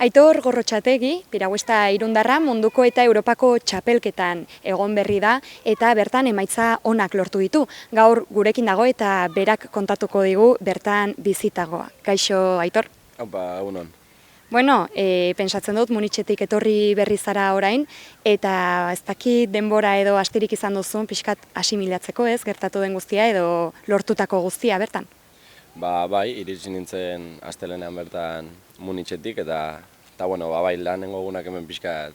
Aitor Gorrotxategi, piragüista irundarra munduko eta Europako txapelketan egon berri da eta bertan emaitza onak lortu ditu. Gaur gurekin dago eta berak kontatuko digu bertan bizitagoa. Kaixo, Aitor? Haupa, egunon. Bueno, pentsatzen dut Munitxetik etorri berri zara orain eta ez dakit denbora edo astirik izan duzun pixkat asimilatzeko ez, gertatu den guztia edo lortutako guztia bertan. Bai, iritsi nintzen astelenean bertan Munitxetik eta bai, lehenengo egunak hemen pixkat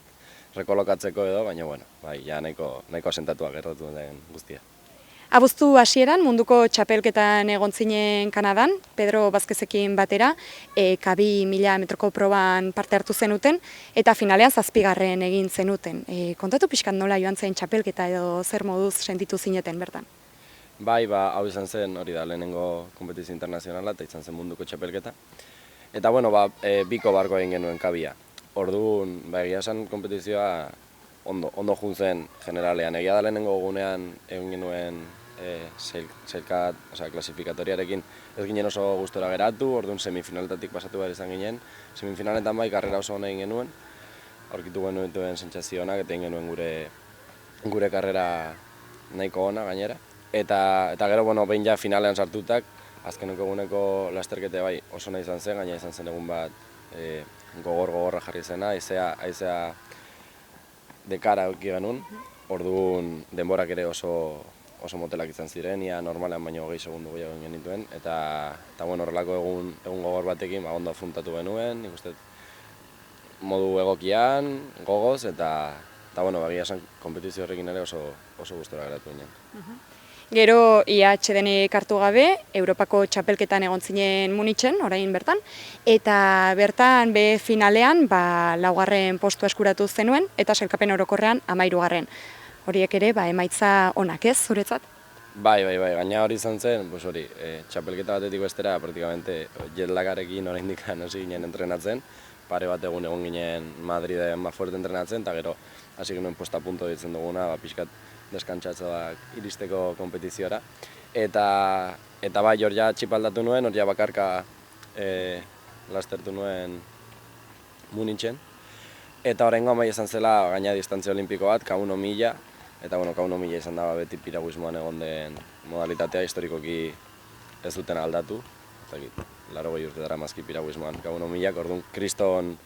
rekolokatzeko edo, baina bai, ja nahiko asentatuak gertatu den guztia. Abuztu hasieran munduko txapelketan egon zinen Kanadan, Pedro Bazkezekin batera, kabi 1000 metroko proban parte hartu zenuten, eta finalean 7. egin zenuten. Kontatu pixkat nola joan zen txapelketa edo zer moduz sentitu zineten bertan? Bai, hau izan zen hori da lehenengo konpetizio internazionala eta izan zen munduko txapelketa. Eta biko barko egin genuen kabia. Orduan, egia esan konpetizioa ondo jun zen generalean. Egia da lehenengo egunean egin genuen klasifikatoriarekin ez ginen oso gustora geratu, orduan semifinaletatik pasatu behar izan ginen. Semifinaletan bai, karrera oso hona egin genuen, aurkitu genuen sentsazioak eta egin genuen gure karrera nahiko ona gainera. Eta gero, behin ja finalean sartutak, azkeneko eguneko lasterkete bai oso nahi izan zen, gaina izan zen egun bat gogorra jarri zena, haizea dekara euki genuen, orduan denborak ere oso motelak izan ziren, ia normalean baino 20 segundu gehiago egin genituen, eta horrelako egun gogor batekin ondo afrontatu genuen, nik uste modu egokian, gogoz, eta egia esan konpetizio horrekin ere oso gustora geratu ginen. Gero IHDnek hartu gabe, Europako txapelketan egon zinen Munitzen, orain bertan, eta bertan finalean 4. postua eskuratu zenuen, eta sailkapen orokorrean 13. Horiek ere emaitza onak ez, zuretzat? Bai, gaina hori izan zen, txapelketa batetik bestera, praktikamente jetlagarekin oraindik hasi ginen entrenatzen, pare bat egun ginen Madriden fuerte entrenatzen, eta gero hasi ginen posta punto ditzen duguna, pixkat deskantzatzoak iristeko konpetiziora. Eta bai, hor ja txipaldatu nuen, hor ja bakarka lastertu nuen Munitzen. Eta horrengo bai izan zela gaina distantzia olimpiko bat, K1.1000, eta K1.1000 izan da beti piraguismoan egon den modalitatea, historikoki ez duten aldatu. 80 urte dara mazki piraguismoan K1.1000, orduan kriston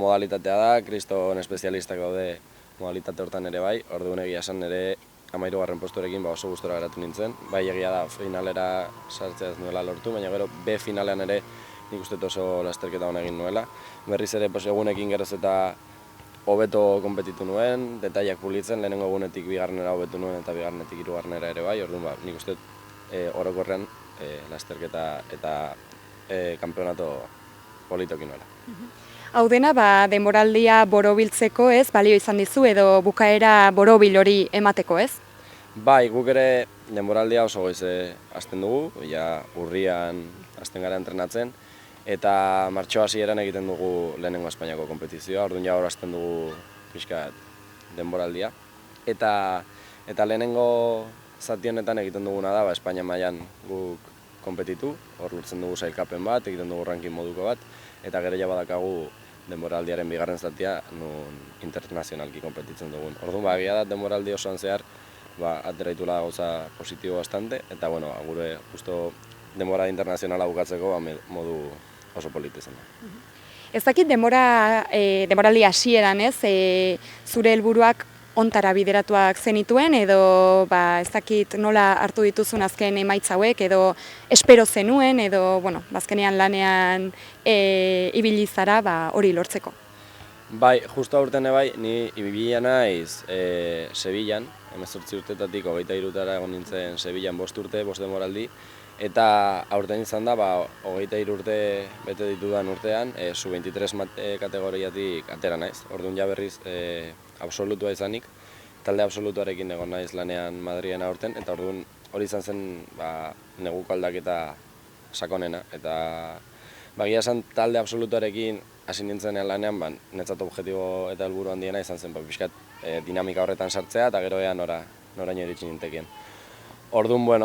modalitatea da, kriston espezialistak daude modalitate hortan ere bai, orduan egia esan ere 13. postuarekin oso gustora geratu nintzen. Bai egia da finalera sartzea ez nuela lortu, baina gero B finalean ere nik uste oso lasterketa hona egin nuela. Berriz ere egunekin geroz eta hobeto konpetitu nuen, detaiak pulitzen, lehenengo egunetik 2. hobetu nuen eta 2. 3. ere bai, orduan nik uste orokorrean lasterketa eta kanpeonato politokin nuela. Hau dena, denboraldia borobiltzeko ez, balio izan dizu edo bukaera borobil hori emateko ez? Bai, guk ere denboraldia oso goize hasten dugu, urrian hasten gara entrenatzen, eta martxo hasieran egiten dugu lehenengo Espainiako konpetizioa, orduan hor hasten dugu pixkat denboraldia. Eta lehenengo zati honetan egiten duguna da, Espainia mailan guk konpetitu, hor lortzen dugu sailkapen bat, egiten dugu ranking moduko bat, eta gero ja badakagu denboraldiaren 2. zatia nun internazionalki konpetitzen dugun. Orduan egia da denboraldi osoan zehar ateraitula gauza positibo bastante, eta gure justo denbora internazionala bukatzeko modu oso polite zen. Ez dakit denboraldi hasieran ez, zure helburuak ontara bideratuak zenituen edo ez dakit nola hartu dituzun azken emaitza hauek edo espero zenuen edo azkenean lanean ibili zara hori lortzeko. Bai, justo aurten bai, ni ibilia naiz Sevillan, 18 urtetatik 23 egon nintzen Sevillan 5 urte, 5 denboraldi, eta aurten izan da 23 urte bete ditudan urtean, sub-23 kategoriatik atera naiz. Orduan ja berriz absolutua izanik, talde absolutuarekin egon naiz lanean Madriden aurten, eta orduan hori izan zen neguko aldaketa sakonena. Eta egia esan talde absolutuarekin hasi nintzen lanean, netzat objektibo eta helburu handiena izan zen, pixkat dinamika horretan sartzea eta gero noraino iritsi nintekien. Orduan,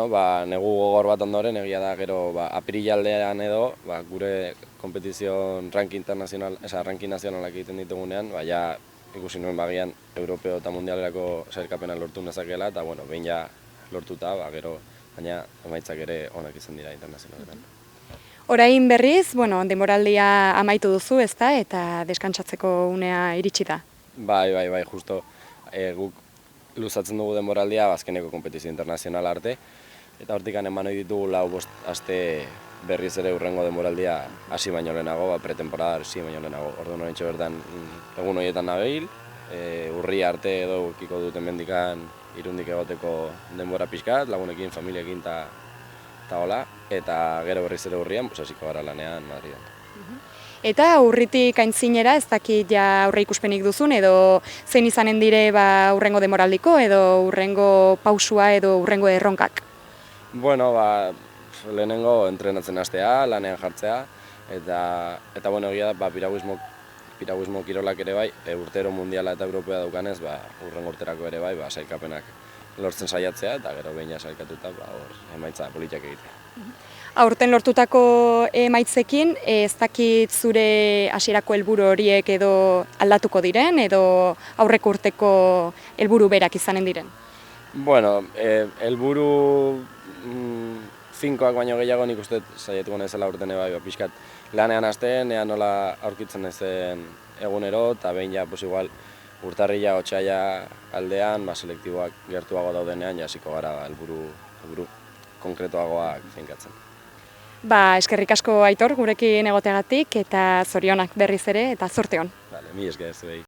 negu gogor bat ondoren, egia da gero apirilaldean edo gure kompetizion ranking nazionalak egiten ditugunean, ja ikusi nuen bagian europeo eta mundialerako sailkapena lortu nezakela, eta bueno, behin ja lortuta, gero, baina emaitzak ere onak izan dira internazionaletan. Orain berriz, denboraldia amaitu duzu, ezta, eta deskantsatzeko unea iritsi da. Bai, justo guk luzatzen dugu denboraldia azkeneko kompetizio internazional arte, eta hortikan eman ohi ditugu 4-5 aste berriz ere hurrengo denboraldia hasi baino lehenago, pretemporada hasi baino lehenago. Orduan oraintxe bertan egun horietan nabil, urri arte edo ukiko dut hemendikan Irundik egoteko denbora pixkat, lagunekin, familiekin eta hola, eta gero berriz ere urrian, hasiko gara lanean Madriden. Eta urritik aintzinera, ez dakit ja aurre ikuspenik duzun, edo zein izanen dire hurrengo denboraldiko, edo hurrengo pausua, edo hurrengo erronkak? Bueno, lehenengo entrenatzen hastea, lanean jartzea, eta egia da, piraguismo kirolak ere bai, urtero mundiala eta europea daukanez, hurrengo urterako ere bai, sailkapenak lortzen saiatzea, eta gero behin sailkatuta, emaitza politiak egitea. Aurten lortutako emaitzekin, ez dakit zure hasierako helburu horiek edo aldatuko diren, edo aurreko urteko helburu berak izanen diren? Bueno, helburu finkoak baino gehiago nik uste saiatuko nezela urten bai, pixkat lanean hasten, ea nola aurkitzen ezen egunero, eta behin ja, igual, urtarrila, otsaila aldean, selektiboak gertuago daudenean, jasiko gara helburu konkretuagoak finkatzen. Eskerrik asko Aitor gurekin egoteagatik, eta zorionak berriz ere, eta zorte on. Mila esker zuei.